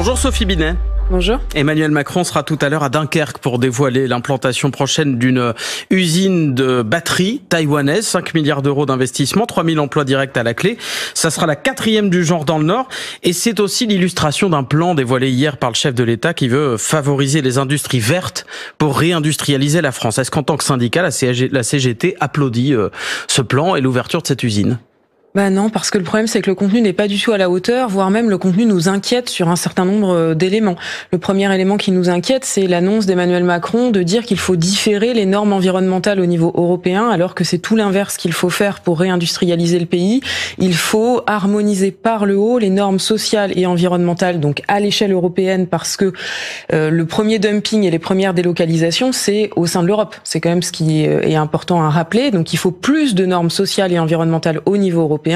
Bonjour Sophie Binet. Bonjour. Emmanuel Macron sera tout à l'heure à Dunkerque pour dévoiler l'implantation prochaine d'une usine de batteries taïwanaise. 5 milliards d'euros d'investissement, 3000 emplois directs à la clé. Ça sera la 4e du genre dans le Nord. Et c'est aussi l'illustration d'un plan dévoilé hier par le chef de l'État qui veut favoriser les industries vertes pour réindustrialiser la France. Est-ce qu'en tant que syndicat, la CGT applaudit ce plan et l'ouverture de cette usine ? Non, parce que le problème, c'est que le contenu n'est pas du tout à la hauteur, voire même le contenu nous inquiète sur un certain nombre d'éléments. Le premier élément qui nous inquiète, c'est l'annonce d'Emmanuel Macron de dire qu'il faut différer les normes environnementales au niveau européen, alors que c'est tout l'inverse qu'il faut faire pour réindustrialiser le pays. Il faut harmoniser par le haut les normes sociales et environnementales, donc à l'échelle européenne, parce que le premier dumping et les premières délocalisations, c'est au sein de l'Europe. C'est quand même ce qui est important à rappeler. Donc il faut plus de normes sociales et environnementales au niveau européen.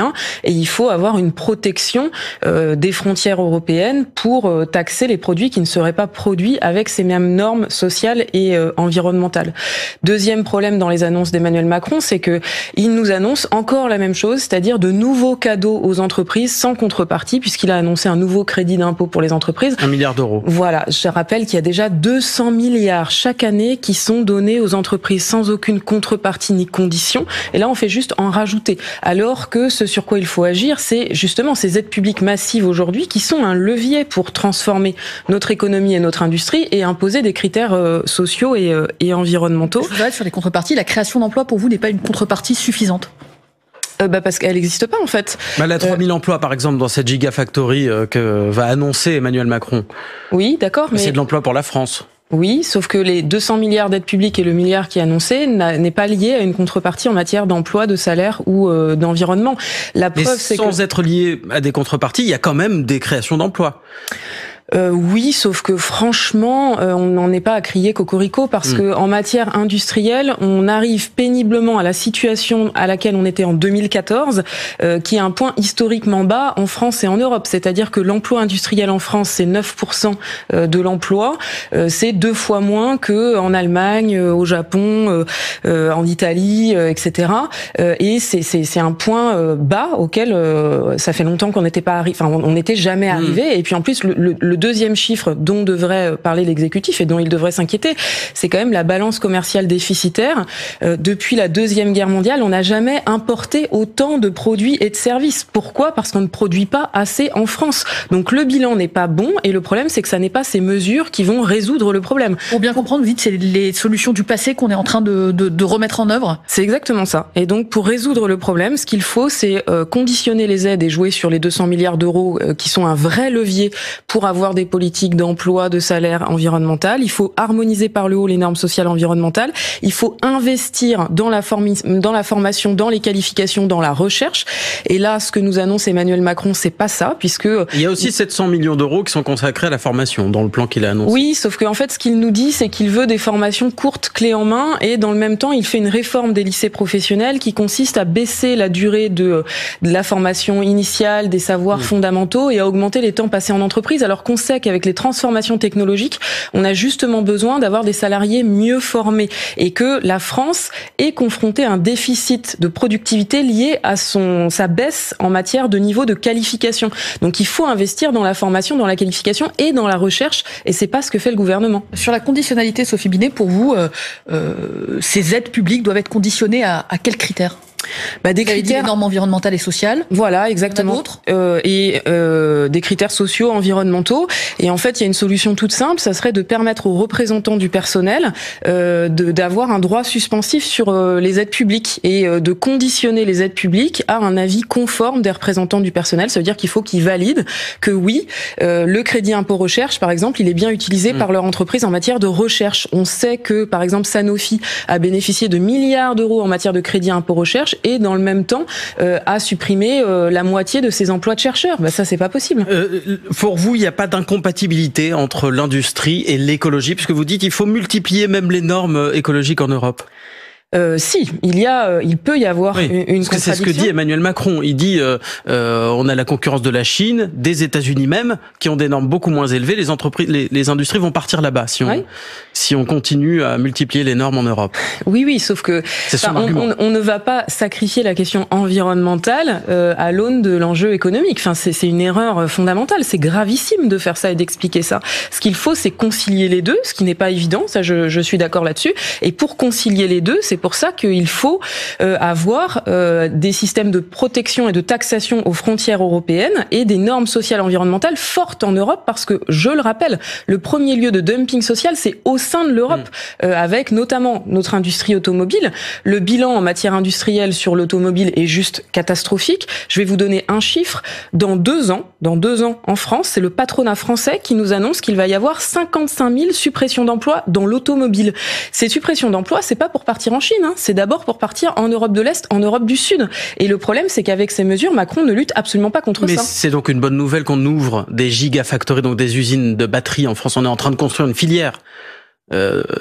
Et il faut avoir une protection des frontières européennes pour taxer les produits qui ne seraient pas produits avec ces mêmes normes sociales et environnementales. Deuxième problème dans les annonces d'Emmanuel Macron, c'est que il nous annonce encore la même chose, c'est-à-dire de nouveaux cadeaux aux entreprises sans contrepartie, puisqu'il a annoncé un nouveau crédit d'impôt pour les entreprises. 1 milliard d'euros. Voilà, je rappelle qu'il y a déjà 200 milliards chaque année qui sont donnés aux entreprises sans aucune contrepartie ni condition. Et là, on fait juste en rajouter. Alors que ce sur quoi il faut agir, c'est justement ces aides publiques massives aujourd'hui qui sont un levier pour transformer notre économie et notre industrie et imposer des critères sociaux et environnementaux. Je voudrais être sur les contreparties. La création d'emplois, pour vous, n'est pas une contrepartie suffisante ? Parce qu'elle n'existe pas, en fait. La 3000 emplois, par exemple, dans cette Gigafactory que va annoncer Emmanuel Macron. Oui, d'accord, mais c'est de l'emploi pour la France. Oui, sauf que les 200 milliards d'aides publiques et le milliard qui est annoncé n'est pas lié à une contrepartie en matière d'emploi, de salaire ou d'environnement. La preuve, c'est que... sans être lié à des contreparties, il y a quand même des créations d'emplois. Oui, sauf que franchement, on n'en est pas à crier cocorico parce que en matière industrielle, on arrive péniblement à la situation à laquelle on était en 2014, qui est un point historiquement bas en France et en Europe. C'est-à-dire que l'emploi industriel en France, c'est 9% de l'emploi. C'est 2 fois moins que en Allemagne, au Japon, en Italie, etc. Et c'est un point bas auquel ça fait longtemps qu'on n'était pas arrivé, enfin on n'était jamais arrivé. Et puis en plus, le deuxième chiffre dont devrait parler l'exécutif et dont il devrait s'inquiéter, c'est quand même la balance commerciale déficitaire. Depuis la Deuxième Guerre mondiale, on n'a jamais importé autant de produits et de services. Pourquoi ? Parce qu'on ne produit pas assez en France. Donc le bilan n'est pas bon et le problème, c'est que ça n'est pas ces mesures qui vont résoudre le problème. Pour bien comprendre, vous dites c'est les solutions du passé qu'on est en train de remettre en œuvre ? C'est exactement ça. Et donc pour résoudre le problème, ce qu'il faut, c'est conditionner les aides et jouer sur les 200 milliards d'euros qui sont un vrai levier pour avoir des politiques d'emploi, de salaire environnemental. Il faut harmoniser par le haut les normes sociales environnementales. Il faut investir dans la formation, dans les qualifications, dans la recherche. Et là, ce que nous annonce Emmanuel Macron, c'est pas ça, puisque... Il y a aussi 700 millions d'euros qui sont consacrés à la formation dans le plan qu'il a annoncé. Oui, sauf qu'en fait, ce qu'il nous dit, c'est qu'il veut des formations courtes, clés en main, et dans le même temps, il fait une réforme des lycées professionnels qui consiste à baisser la durée de la formation initiale, des savoirs fondamentaux, et à augmenter les temps passés en entreprise, alors qu'on sait qu'avec les transformations technologiques, on a justement besoin d'avoir des salariés mieux formés et que la France est confrontée à un déficit de productivité lié à sa baisse en matière de niveau de qualification. Donc il faut investir dans la formation, dans la qualification et dans la recherche et c'est pas ce que fait le gouvernement. Sur la conditionnalité, Sophie Binet, pour vous, ces aides publiques doivent être conditionnées à quels critères ? Des critères, des normes environnementales et sociales. Voilà, exactement. Des critères sociaux, environnementaux. Et en fait, il y a une solution toute simple, ça serait de permettre aux représentants du personnel d'avoir un droit suspensif sur les aides publiques et de conditionner les aides publiques à un avis conforme des représentants du personnel. Ça veut dire qu'il faut qu'ils valident que oui, le crédit impôt recherche, par exemple, il est bien utilisé par leur entreprise en matière de recherche. On sait que, par exemple, Sanofi a bénéficié de milliards d'euros en matière de crédit impôt recherche et dans le même temps a supprimé la moitié de ses emplois de chercheurs. Ça, c'est pas possible. Pour vous, il n'y a pas d'incompatibilité entre l'industrie et l'écologie, puisque vous dites qu'il faut multiplier même les normes écologiques en Europe. Si, il peut y avoir une contradiction. C'est ce que dit Emmanuel Macron. Il dit on a la concurrence de la Chine, des États-Unis même, qui ont des normes beaucoup moins élevées. Les entreprises, les industries vont partir là-bas si on continue à multiplier les normes en Europe. Oui, sauf que on ne va pas sacrifier la question environnementale à l'aune de l'enjeu économique. Enfin, c'est une erreur fondamentale. C'est gravissime de faire ça et d'expliquer ça. Ce qu'il faut, c'est concilier les deux, ce qui n'est pas évident. Ça, je suis d'accord là-dessus. Et pour concilier les deux, c'est pour ça qu'il faut avoir des systèmes de protection et de taxation aux frontières européennes et des normes sociales environnementales fortes en Europe, parce que, je le rappelle, le premier lieu de dumping social, c'est au sein de l'Europe, avec notamment notre industrie automobile. Le bilan en matière industrielle sur l'automobile est juste catastrophique. Je vais vous donner un chiffre. Dans 2 ans en France, c'est le patronat français qui nous annonce qu'il va y avoir 55 000 suppressions d'emplois dans l'automobile. Ces suppressions d'emplois, c'est pas pour partir en Chine, c'est d'abord pour partir en Europe de l'Est, en Europe du Sud. Et le problème, c'est qu'avec ces mesures, Macron ne lutte absolument pas contre ça. Mais c'est donc une bonne nouvelle qu'on ouvre des gigafactories, donc des usines de batteries en France. On est en train de construire une filière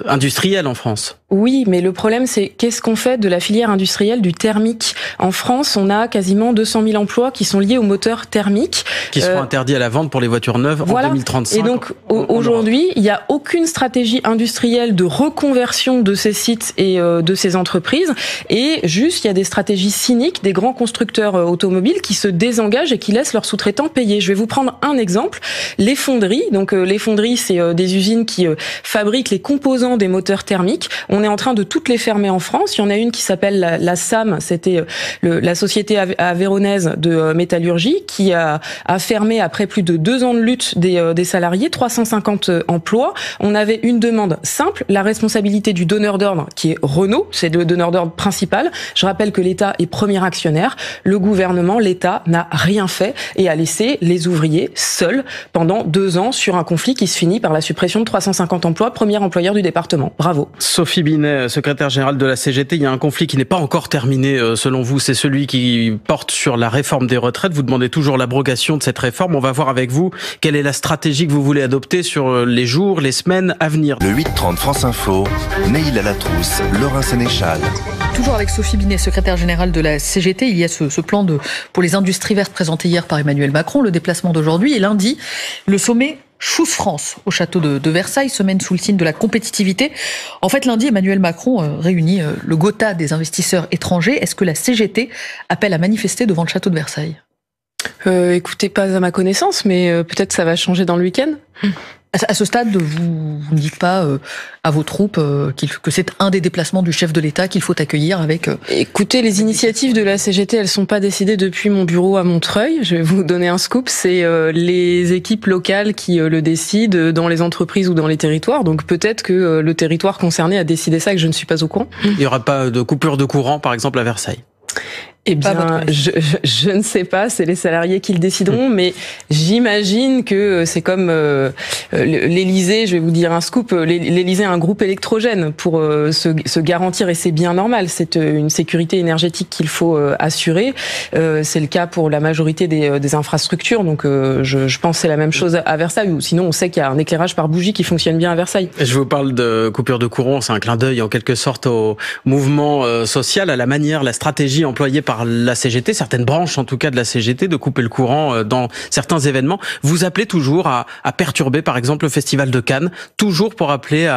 industrielle en France. Oui, mais le problème, c'est qu'est-ce qu'on fait de la filière industrielle du thermique ? En France, on a quasiment 200 000 emplois qui sont liés aux moteurs thermiques. Qui seront interdits à la vente pour les voitures neuves en 2035. Et donc, aujourd'hui, il n'y a aucune stratégie industrielle de reconversion de ces sites et de ces entreprises. Et juste, il y a des stratégies cyniques des grands constructeurs automobiles qui se désengagent et qui laissent leurs sous-traitants payer. Je vais vous prendre un exemple. Les fonderies. Donc, les fonderies, c'est des usines qui fabriquent les composants des moteurs thermiques. On est en train de toutes les fermer en France. Il y en a une qui s'appelle la SAM, c'était la société avéronaise de métallurgie, qui a fermé après plus de 2 ans de lutte des salariés, 350 emplois. On avait une demande simple, la responsabilité du donneur d'ordre, qui est Renault, c'est le donneur d'ordre principal. Je rappelle que l'État est premier actionnaire. Le gouvernement, l'État, n'a rien fait et a laissé les ouvriers seuls pendant 2 ans sur un conflit qui se finit par la suppression de 350 emplois, premier employeur du département. Bravo. Sophie Binet, secrétaire générale de la CGT, il y a un conflit qui n'est pas encore terminé selon vous, c'est celui qui porte sur la réforme des retraites. Vous demandez toujours l'abrogation de cette réforme. On va voir avec vous quelle est la stratégie que vous voulez adopter sur les jours, les semaines à venir. Le 8-30 France Info, Neil Alatrousse, Laurent Sénéchal. Toujours avec Sophie Binet, secrétaire générale de la CGT, il y a ce plan pour les industries vertes présenté hier par Emmanuel Macron, le déplacement d'aujourd'hui et lundi, le sommet Choose France au château de Versailles, semaine sous le signe de la compétitivité. En fait, lundi, Emmanuel Macron réunit le Gotha des investisseurs étrangers. Est-ce que la CGT appelle à manifester devant le château de Versailles ? Écoutez, pas à ma connaissance, mais peut-être ça va changer dans le week-end. À ce stade, vous ne dites pas à vos troupes que c'est un des déplacements du chef de l'État qu'il faut accueillir avec... Écoutez, les initiatives de la CGT, elles sont pas décidées depuis mon bureau à Montreuil. Je vais vous donner un scoop, c'est les équipes locales qui le décident dans les entreprises ou dans les territoires. Donc peut-être que le territoire concerné a décidé ça et que je ne suis pas au courant. Il n'y aura pas de coupure de courant, par exemple, à Versailles? Eh bien, je ne sais pas, c'est les salariés qui le décideront, mais j'imagine que c'est comme l'Élysée, je vais vous dire un scoop, l'Élysée a un groupe électrogène pour se garantir, et c'est bien normal, c'est une sécurité énergétique qu'il faut assurer. C'est le cas pour la majorité des infrastructures, donc je pense que c'est la même chose à Versailles, ou sinon on sait qu'il y a un éclairage par bougie qui fonctionne bien à Versailles. Je vous parle de coupure de courant, c'est un clin d'œil en quelque sorte au mouvement social, à la manière, la stratégie employée par la CGT, certaines branches en tout cas de la CGT, de couper le courant dans certains événements. Vous appelez toujours à perturber par exemple le Festival de Cannes, toujours pour appeler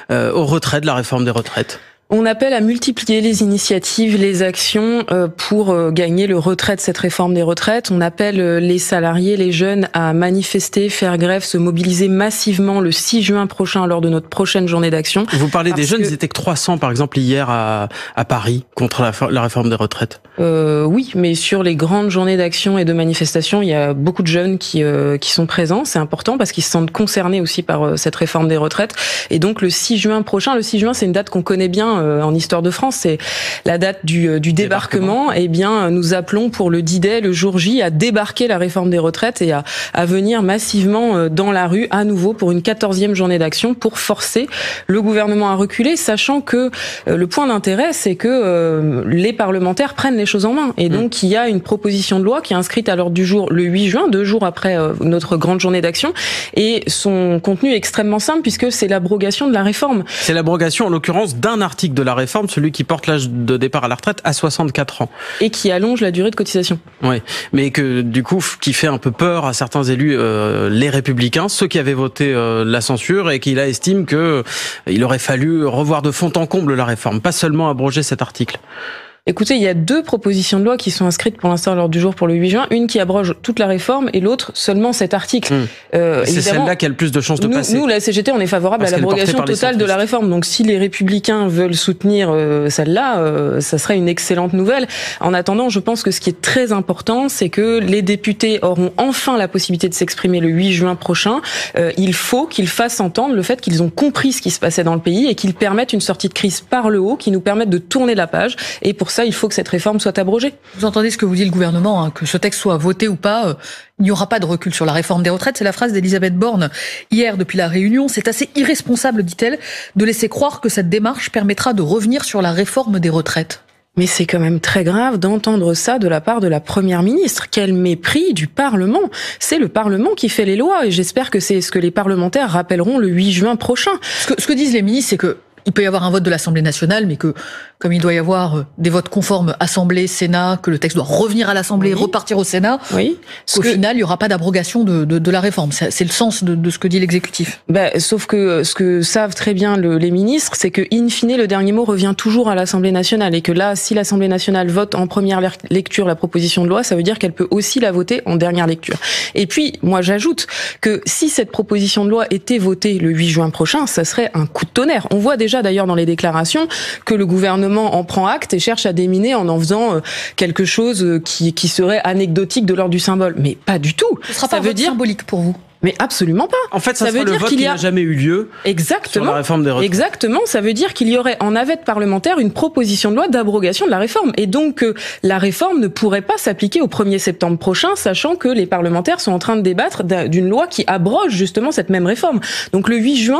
au retrait de la réforme des retraites. On appelle à multiplier les initiatives, les actions pour gagner le retrait de cette réforme des retraites. On appelle les salariés, les jeunes à manifester, faire grève, se mobiliser massivement le 6 juin prochain lors de notre prochaine journée d'action. Vous parlez des jeunes, ils étaient que 300 par exemple hier à Paris contre la réforme des retraites. Oui, mais sur les grandes journées d'action et de manifestation, il y a beaucoup de jeunes qui sont présents. C'est important parce qu'ils se sentent concernés aussi par cette réforme des retraites. Et donc le 6 juin prochain, le 6 juin c'est une date qu'on connaît bien en histoire de France, c'est la date du débarquement. Eh bien, nous appelons pour le D-Day, le jour J, à débarquer la réforme des retraites et à venir massivement dans la rue à nouveau pour une 14e journée d'action pour forcer le gouvernement à reculer, sachant que le point d'intérêt, c'est que les parlementaires prennent les choses en main. Et donc, il y a une proposition de loi qui est inscrite à l'ordre du jour le 8 juin, 2 jours après notre grande journée d'action. Et son contenu est extrêmement simple puisque c'est l'abrogation de la réforme. C'est l'abrogation, en l'occurrence, d'un article article de la réforme, celui qui porte l'âge de départ à la retraite à 64 ans. Et qui allonge la durée de cotisation. Oui, mais que du coup, qui fait un peu peur à certains élus, les Républicains, ceux qui avaient voté la censure, et qui là estiment que il aurait fallu revoir de fond en comble la réforme, pas seulement abroger cet article. Écoutez, il y a 2 propositions de loi qui sont inscrites pour l'instant à l'ordre du jour pour le 8 juin. Une qui abroge toute la réforme et l'autre seulement cet article. C'est celle-là qui a le plus de chances de passer. Nous, la CGT, on est favorable à l'abrogation totale de la réforme. Donc si les Républicains veulent soutenir celle-là, ça serait une excellente nouvelle. En attendant, je pense que ce qui est très important, c'est que les députés auront enfin la possibilité de s'exprimer le 8 juin prochain. Il faut qu'ils fassent entendre le fait qu'ils ont compris ce qui se passait dans le pays et qu'ils permettent une sortie de crise par le haut, qui nous permettent de tourner la page. Et pour ça, il faut que cette réforme soit abrogée. Vous entendez ce que vous dit le gouvernement, hein, que ce texte soit voté ou pas, il n'y aura pas de recul sur la réforme des retraites. C'est la phrase d'Elisabeth Borne hier depuis la Réunion. C'est assez irresponsable, dit-elle, de laisser croire que cette démarche permettra de revenir sur la réforme des retraites. Mais c'est quand même très grave d'entendre ça de la part de la Première ministre. Quel mépris du Parlement. C'est le Parlement qui fait les lois et j'espère que c'est ce que les parlementaires rappelleront le 8 juin prochain. Ce que disent les ministres, c'est que il peut y avoir un vote de l'Assemblée nationale, mais que, comme il doit y avoir des votes conformes Assemblée, Sénat, que le texte doit revenir à l'Assemblée, repartir au Sénat, qu'au final, il n'y aura pas d'abrogation de la réforme. C'est le sens de ce que dit l'exécutif. Sauf que ce que savent très bien les ministres, c'est que, in fine, le dernier mot revient toujours à l'Assemblée nationale. Et que là, si l'Assemblée nationale vote en première lecture la proposition de loi, ça veut dire qu'elle peut aussi la voter en dernière lecture. Et puis, moi, j'ajoute que si cette proposition de loi était votée le 8 juin prochain, ça serait un coup de tonnerre. On voit déjà d'ailleurs dans les déclarations que le gouvernement en prend acte et cherche à déminer en faisant quelque chose qui serait anecdotique de l'ordre du symbole. Mais pas du tout. Ce sera pas un vote symbolique pour vous? Mais absolument pas. En fait, ça veut dire qu'il n'a jamais eu lieu. Exactement. Sur la réforme des retraites. Exactement. Ça veut dire qu'il y aurait en navette parlementaire une proposition de loi d'abrogation de la réforme. Et donc, la réforme ne pourrait pas s'appliquer au 1er septembre prochain, sachant que les parlementaires sont en train de débattre d'une loi qui abroge justement cette même réforme. Donc, le 8 juin,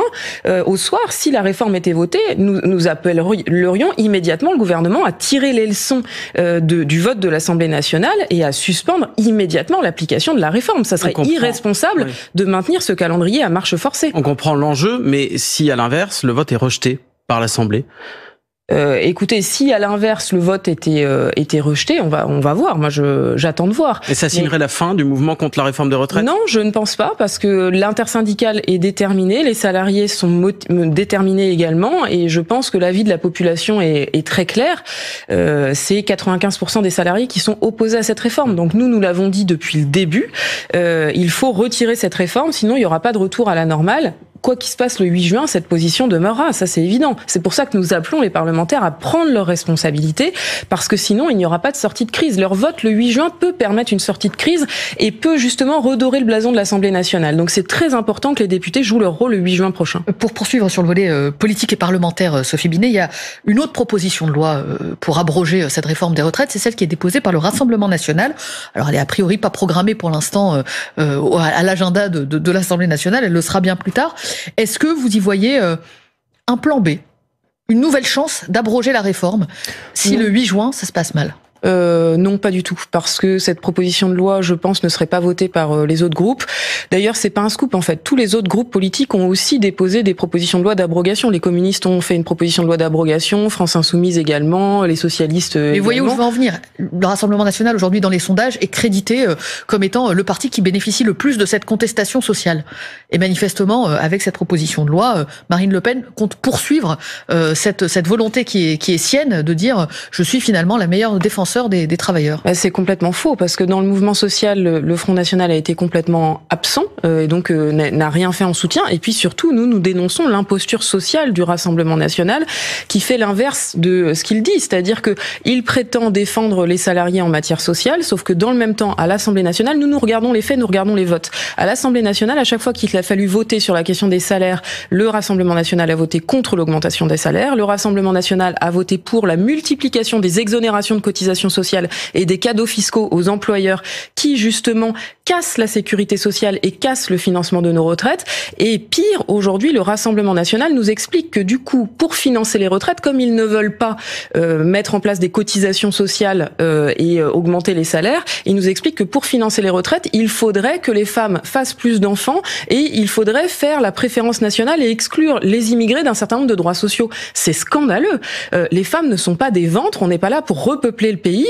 au soir, si la réforme était votée, nous appellerions immédiatement le gouvernement à tirer les leçons du vote de l'Assemblée nationale et à suspendre immédiatement l'application de la réforme. Ça serait irresponsable. Oui. De maintenir ce calendrier à marche forcée. On comprend l'enjeu, mais si à l'inverse, le vote est rejeté par l'Assemblée? Écoutez, si à l'inverse le vote était rejeté, on va voir. Moi, j'attends de voir. Et ça signerait la fin du mouvement contre la réforme des retraites? Non, je ne pense pas, parce que l'intersyndicale est déterminée, les salariés sont déterminés également, et je pense que l'avis de la population est très clair. C'est 95% des salariés qui sont opposés à cette réforme. Donc nous l'avons dit depuis le début. Il faut retirer cette réforme, sinon il n'y aura pas de retour à la normale. Quoi qu'il se passe le 8 juin, cette position demeurera, ça c'est évident. C'est pour ça que nous appelons les parlementaires à prendre leurs responsabilités, parce que sinon il n'y aura pas de sortie de crise. Leur vote le 8 juin peut permettre une sortie de crise et peut justement redorer le blason de l'Assemblée nationale. Donc c'est très important que les députés jouent leur rôle le 8 juin prochain. Pour poursuivre sur le volet politique et parlementaire, Sophie Binet, il y a une autre proposition de loi pour abroger cette réforme des retraites, c'est celle qui est déposée par le Rassemblement national. Alors elle est a priori pas programmée pour l'instant à l'agenda de l'Assemblée nationale, elle le sera bien plus tard. Est-ce que vous y voyez un plan B, une nouvelle chance d'abroger la réforme si le 8 juin ça se passe mal? Non, pas du tout, parce que cette proposition de loi, je pense, ne serait pas votée par les autres groupes. D'ailleurs, c'est pas un scoop, en fait. Tous les autres groupes politiques ont aussi déposé des propositions de loi d'abrogation. Les communistes ont fait une proposition de loi d'abrogation, France Insoumise également, les socialistes également. Mais voyez où je veux en venir. Le Rassemblement national, aujourd'hui, dans les sondages, est crédité comme étant le parti qui bénéficie le plus de cette contestation sociale. Et manifestement, avec cette proposition de loi, Marine Le Pen compte poursuivre cette volonté qui est sienne de dire « je suis finalement la meilleure défenseure des travailleurs ». C'est complètement faux, parce que dans le mouvement social, le Front National a été complètement absent, et donc n'a rien fait en soutien. Et puis surtout, nous dénonçons l'imposture sociale du Rassemblement National, qui fait l'inverse de ce qu'il dit, c'est-à-dire que il prétend défendre les salariés en matière sociale, sauf que dans le même temps, à l'Assemblée nationale, nous regardons les faits, nous regardons les votes. À l'Assemblée nationale, à chaque fois qu'il a fallu voter sur la question des salaires, le Rassemblement national a voté contre l'augmentation des salaires, le Rassemblement national a voté pour la multiplication des exonérations de cotisations cotisations sociales et des cadeaux fiscaux aux employeurs qui, justement, cassent la sécurité sociale et cassent le financement de nos retraites. Et pire, aujourd'hui, le Rassemblement national nous explique que, du coup, pour financer les retraites, comme ils ne veulent pas mettre en place des cotisations sociales et augmenter les salaires, ils nous expliquent que pour financer les retraites, il faudrait que les femmes fassent plus d'enfants et il faudrait faire la préférence nationale et exclure les immigrés d'un certain nombre de droits sociaux. C'est scandaleux. Les femmes ne sont pas des ventres, on n'est pas là pour repeupler le pays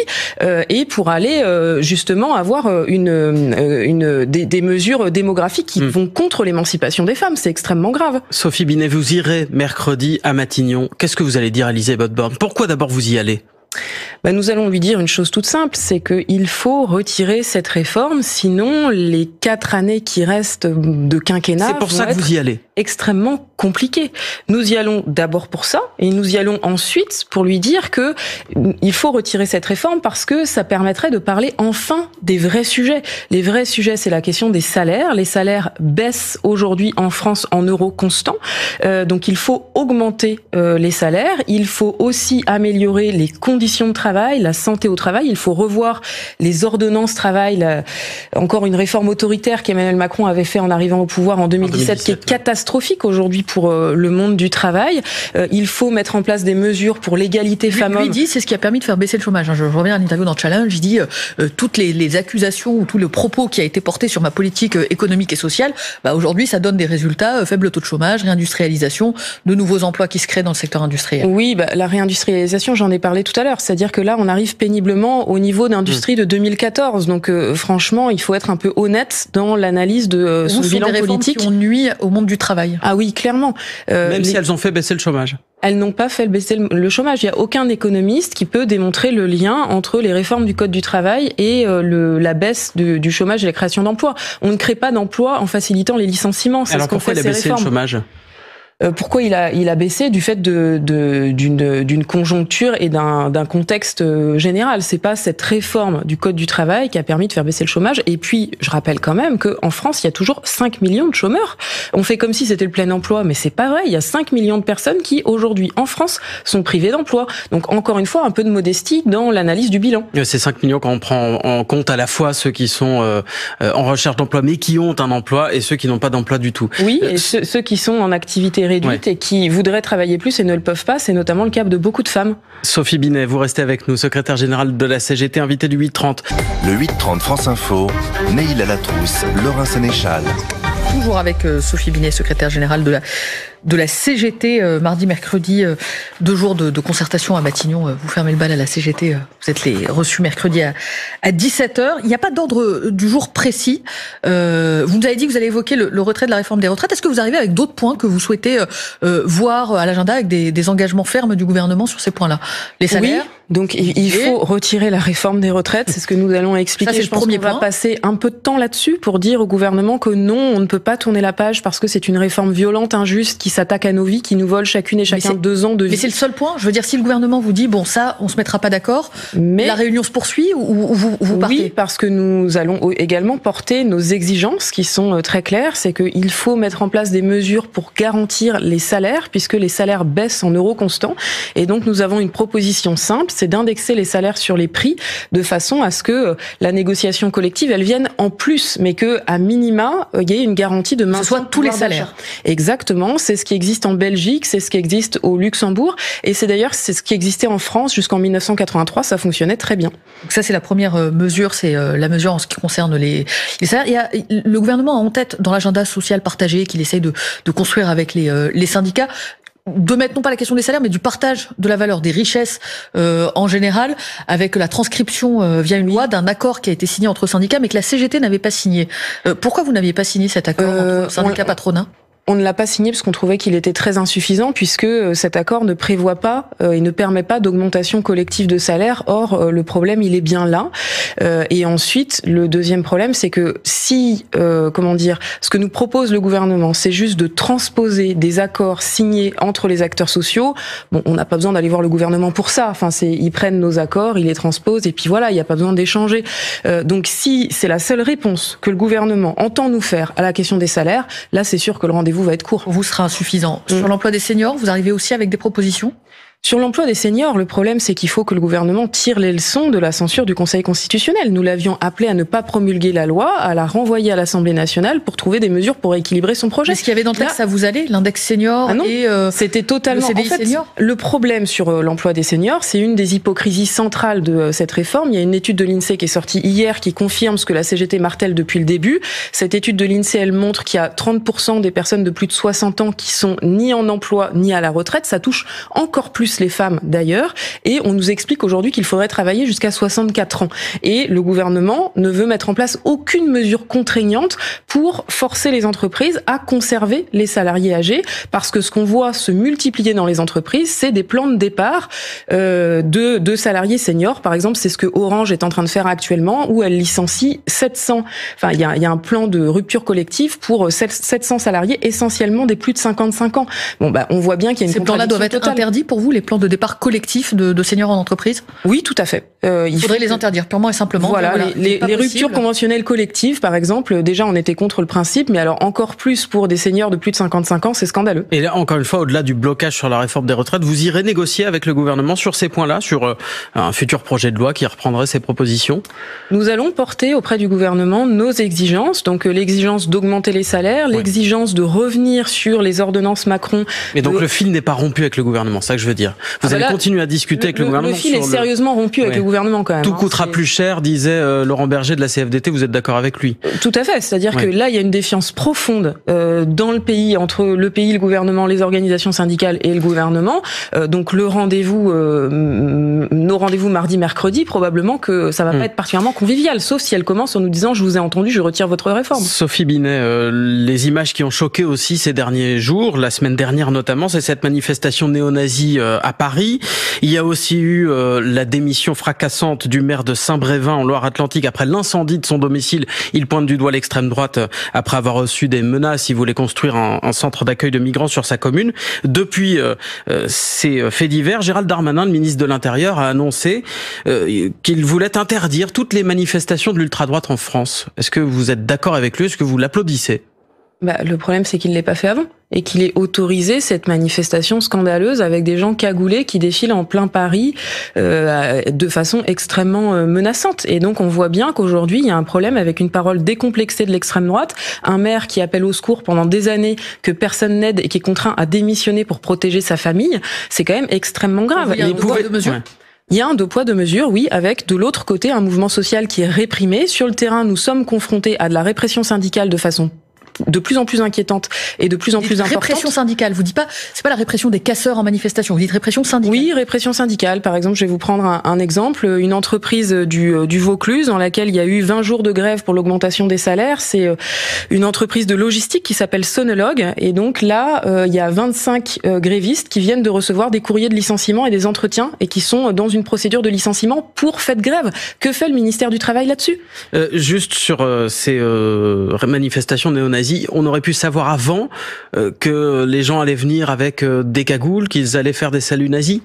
et pour aller justement avoir des mesures démographiques qui vont contre l'émancipation des femmes. C'est extrêmement grave. Sophie Binet, vous irez mercredi à Matignon. Qu'est-ce que vous allez dire à Élisabeth Borne? Pourquoi d'abord vous y allez? Nous allons lui dire une chose toute simple, c'est qu'il faut retirer cette réforme, sinon les 4 années qui restent de quinquennat c'est pour ça que vous y allez. Extrêmement compliqué. Nous y allons d'abord pour ça, et nous y allons ensuite pour lui dire que il faut retirer cette réforme parce que ça permettrait de parler enfin des vrais sujets. Les vrais sujets, c'est la question des salaires. Les salaires baissent aujourd'hui en France en euros constants, donc il faut augmenter les salaires. Il faut aussi améliorer les conditions de travail, la santé au travail. Il faut revoir les ordonnances travail. Encore une réforme autoritaire qu'Emmanuel Macron avait fait en arrivant au pouvoir en 2017 qui est catastrophique aujourd'hui pour le monde du travail. Il faut mettre en place des mesures pour l'égalité femmes-hommes. Lui dit, c'est ce qui a permis de faire baisser le chômage. Je reviens à l'interview dans Challenge, il dit toutes les accusations ou tout le propos qui a été porté sur ma politique économique et sociale, aujourd'hui ça donne des résultats, faible taux de chômage, réindustrialisation, de nouveaux emplois qui se créent dans le secteur industriel. Oui, la réindustrialisation, j'en ai parlé tout à l'heure, c'est-à-dire que là on arrive péniblement au niveau d'industrie de 2014, donc franchement il faut être un peu honnête dans l'analyse de son bilan politique. Qui ont nui au monde du travail. Ah oui, clairement. Même si elles ont fait baisser le chômage. Elles n'ont pas fait baisser le chômage. Il n'y a aucun économiste qui peut démontrer le lien entre les réformes du Code du travail et la baisse du chômage et la création d'emplois. On ne crée pas d'emplois en facilitant les licenciements. Alors pourquoi il a baissé le chômage ? Pourquoi il a baissé? Du fait d'une conjoncture et d'un contexte général. C'est pas cette réforme du Code du travail qui a permis de faire baisser le chômage. Et puis, je rappelle quand même qu'en France, il y a toujours 5 millions de chômeurs. On fait comme si c'était le plein emploi, mais c'est pas vrai. Il y a 5 millions de personnes qui, aujourd'hui, en France, sont privées d'emploi. Donc, encore une fois, un peu de modestie dans l'analyse du bilan. C'est 5 millions quand on prend en compte à la fois ceux qui sont en recherche d'emploi, mais qui ont un emploi, et ceux qui n'ont pas d'emploi du tout. Oui, et ceux qui sont en activité réduite et qui voudraient travailler plus et ne le peuvent pas, c'est notamment le cas de beaucoup de femmes. Sophie Binet, vous restez avec nous, secrétaire générale de la CGT, invitée du 8-30. Le 8-30 France Info, Neil Alatrousse, Laurent Sénéchal. Toujours avec Sophie Binet, secrétaire générale de la CGT, mardi, mercredi, 2 jours de concertation à Matignon. Vous fermez le bal à la CGT, vous êtes les reçus mercredi à 17h. Il n'y a pas d'ordre du jour précis. Vous nous avez dit que vous allez évoquer le retrait de la réforme des retraites. Est-ce que vous arrivez avec d'autres points que vous souhaitez voir à l'agenda avec des engagements fermes du gouvernement sur ces points-là? Les salaires? Oui. Donc il faut retirer la réforme des retraites, c'est ce que nous allons expliquer. Ça, je pense qu'on va passer un peu de temps là-dessus pour dire au gouvernement que non, on ne peut pas tourner la page parce que c'est une réforme violente, injuste, qui s'attaque à nos vies, qui nous vole chacune et chacun 2 ans de vie. Mais c'est le seul point. Je veux dire, si le gouvernement vous dit ça, on se mettra pas d'accord, mais la réunion se poursuit ou vous partez? Oui, parce que nous allons également porter nos exigences qui sont très claires, c'est qu'il faut mettre en place des mesures pour garantir les salaires, puisque les salaires baissent en euros constants. Et donc nous avons une proposition simple, c'est d'indexer les salaires sur les prix de façon à ce que la négociation collective, elle vienne en plus, mais que à minima, il y ait une garantie de maintien. Ce soit tous les salaires. Exactement, c'est ce qui existe en Belgique, c'est ce qui existe au Luxembourg, et c'est ce qui existait en France jusqu'en 1983, ça fonctionnait très bien. Donc ça, c'est la première mesure, c'est la mesure en ce qui concerne les salaires. Le gouvernement a en tête dans l'agenda social partagé qu'il essaye de construire avec les syndicats, de mettre non pas la question des salaires, mais du partage de la valeur des richesses en général, avec la transcription via une loi d'un accord qui a été signé entre syndicats, mais que la CGT n'avait pas signé. Pourquoi vous n'aviez pas signé cet accord entre syndicats patronat? On ne l'a pas signé parce qu'on trouvait qu'il était très insuffisant, puisque cet accord ne prévoit pas et ne permet pas d'augmentation collective de salaire. Or, le problème, il est bien là. Et ensuite, le deuxième problème, c'est que si, ce que nous propose le gouvernement, c'est juste de transposer des accords signés entre les acteurs sociaux. Bon, on n'a pas besoin d'aller voir le gouvernement pour ça. Enfin, ils prennent nos accords, ils les transposent, et puis voilà, il n'y a pas besoin d'échanger. Donc, si c'est la seule réponse que le gouvernement entend nous faire à la question des salaires, là, c'est sûr que le rendez-vous va être court. Vous sera insuffisant. Sur l'emploi des seniors, vous arrivez aussi avec des propositions? Sur l'emploi des seniors, le problème, c'est qu'il faut que le gouvernement tire les leçons de la censure du Conseil constitutionnel. Nous l'avions appelé à ne pas promulguer la loi, à la renvoyer à l'Assemblée nationale pour trouver des mesures pour équilibrer son projet. Mais ce qu'il y avait dans le texte, ça vous allait, l'index senior? Ah non, c'était totalement... Le CDI senior. Le problème sur l'emploi des seniors, c'est une des hypocrisies centrales de cette réforme. Il y a une étude de l'INSEE qui est sortie hier qui confirme ce que la CGT martèle depuis le début. Cette étude de l'INSEE, elle montre qu'il y a 30% des personnes de plus de 60 ans qui sont ni en emploi ni à la retraite. Ça touche encore plus les femmes d'ailleurs, et on nous explique aujourd'hui qu'il faudrait travailler jusqu'à 64 ans. Et le gouvernement ne veut mettre en place aucune mesure contraignante pour forcer les entreprises à conserver les salariés âgés, parce que ce qu'on voit se multiplier dans les entreprises, c'est des plans de départ de salariés seniors. Par exemple, c'est ce que Orange est en train de faire actuellement, où elle licencie 700. Enfin, il y a un plan de rupture collective pour 700 salariés, essentiellement des plus de 55 ans. Bon, on voit bien qu'il y a une contradiction totale. Ces plans-là doivent être interdits pour vous, les plans de départ collectif de seniors en entreprise? Oui, tout à fait. Il faudrait les interdire purement et simplement. Voilà, les ruptures conventionnelles collectives, par exemple, déjà on était contre le principe, mais alors encore plus pour des seniors de plus de 55 ans, c'est scandaleux. Et là, encore une fois, au-delà du blocage sur la réforme des retraites, vous irez négocier avec le gouvernement sur ces points-là, sur un futur projet de loi qui reprendrait ces propositions? Nous allons porter auprès du gouvernement nos exigences, donc l'exigence d'augmenter les salaires, l'exigence de revenir sur les ordonnances Macron. Mais donc le fil n'est pas rompu avec le gouvernement, c'est ça que je veux dire. Vous allez continuer à discuter avec le gouvernement. Le fil est sérieusement rompu avec le gouvernement quand même. Tout coûtera plus cher, disait Laurent Berger de la CFDT, vous êtes d'accord avec lui? Tout à fait, c'est-à-dire que là il y a une défiance profonde dans le pays, entre le pays, le gouvernement, les organisations syndicales et le gouvernement. Donc nos rendez-vous mardi, mercredi, probablement que ça va pas être particulièrement convivial, sauf si elle commence en nous disant je vous ai entendu, je retire votre réforme. Sophie Binet, les images qui ont choqué aussi ces derniers jours, la semaine dernière notamment, c'est cette manifestation néo-nazie à Paris. Il y a aussi eu la démission fracassante du maire de Saint-Brévin en Loire-Atlantique après l'incendie de son domicile. Il pointe du doigt l'extrême droite après avoir reçu des menaces. Il voulait construire un centre d'accueil de migrants sur sa commune. Depuis ces faits divers, Gérald Darmanin, le ministre de l'Intérieur, a annoncé qu'il voulait interdire toutes les manifestations de l'ultra-droite en France. Est-ce que vous êtes d'accord avec lui? Est-ce que vous l'applaudissez? Le problème, c'est qu'il ne l'ait pas fait avant et qu'il ait autorisé cette manifestation scandaleuse avec des gens cagoulés qui défilent en plein Paris de façon extrêmement menaçante. Et donc, on voit bien qu'aujourd'hui, il y a un problème avec une parole décomplexée de l'extrême droite, un maire qui appelle au secours pendant des années, que personne n'aide et qui est contraint à démissionner pour protéger sa famille. C'est quand même extrêmement grave. Il y a un pouvoir de mesure. Il y a un deux poids, deux mesures, oui, avec de l'autre côté un mouvement social qui est réprimé. Sur le terrain, nous sommes confrontés à de la répression syndicale de façon de plus en plus inquiétante et de plus en plus importante. Répression syndicale, vous dites pas, c'est pas la répression des casseurs en manifestation, vous dites répression syndicale. Oui, répression syndicale. Par exemple, je vais vous prendre un exemple. Une entreprise du Vaucluse dans laquelle il y a eu 20 jours de grève pour l'augmentation des salaires. C'est une entreprise de logistique qui s'appelle Sonologue. Et donc là, il y a 25 grévistes qui viennent de recevoir des courriers de licenciement et des entretiens et qui sont dans une procédure de licenciement pour fait de grève. Que fait le ministère du Travail là-dessus? Juste sur ces manifestations néo-nazies, on aurait pu savoir avant que les gens allaient venir avec des cagoules, qu'ils allaient faire des saluts nazis?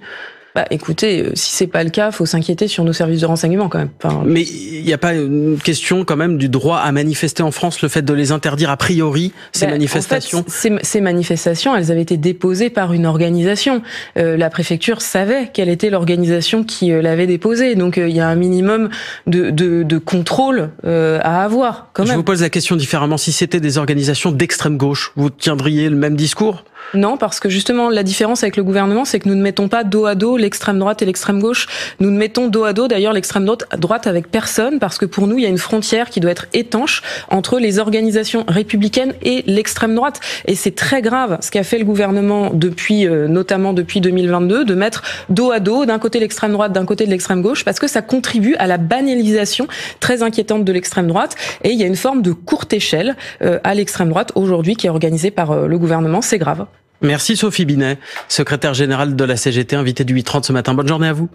Écoutez, si c'est pas le cas, faut s'inquiéter sur nos services de renseignement quand même. Mais il n'y a pas une question quand même du droit à manifester en France, le fait de les interdire a priori, ces manifestations? En fait, ces manifestations, elles avaient été déposées par une organisation. La préfecture savait quelle était l'organisation qui l'avait déposée. Donc il y a un minimum de contrôle à avoir quand même. Je vous pose la question différemment. Si c'était des organisations d'extrême gauche, vous tiendriez le même discours? Non, parce que justement, la différence avec le gouvernement, c'est que nous ne mettons pas dos à dos l'extrême droite et l'extrême gauche. Nous ne mettons dos à dos, d'ailleurs, l'extrême droite avec personne, parce que pour nous, il y a une frontière qui doit être étanche entre les organisations républicaines et l'extrême droite. Et c'est très grave ce qu'a fait le gouvernement depuis, notamment depuis 2022, de mettre dos à dos, d'un côté l'extrême droite, d'un côté de l'extrême gauche, parce que ça contribue à la banalisation très inquiétante de l'extrême droite. Et il y a une forme de courte échelle à l'extrême droite aujourd'hui qui est organisée par le gouvernement. C'est grave. Merci Sophie Binet, secrétaire générale de la CGT, invitée du 8h30 ce matin. Bonne journée à vous.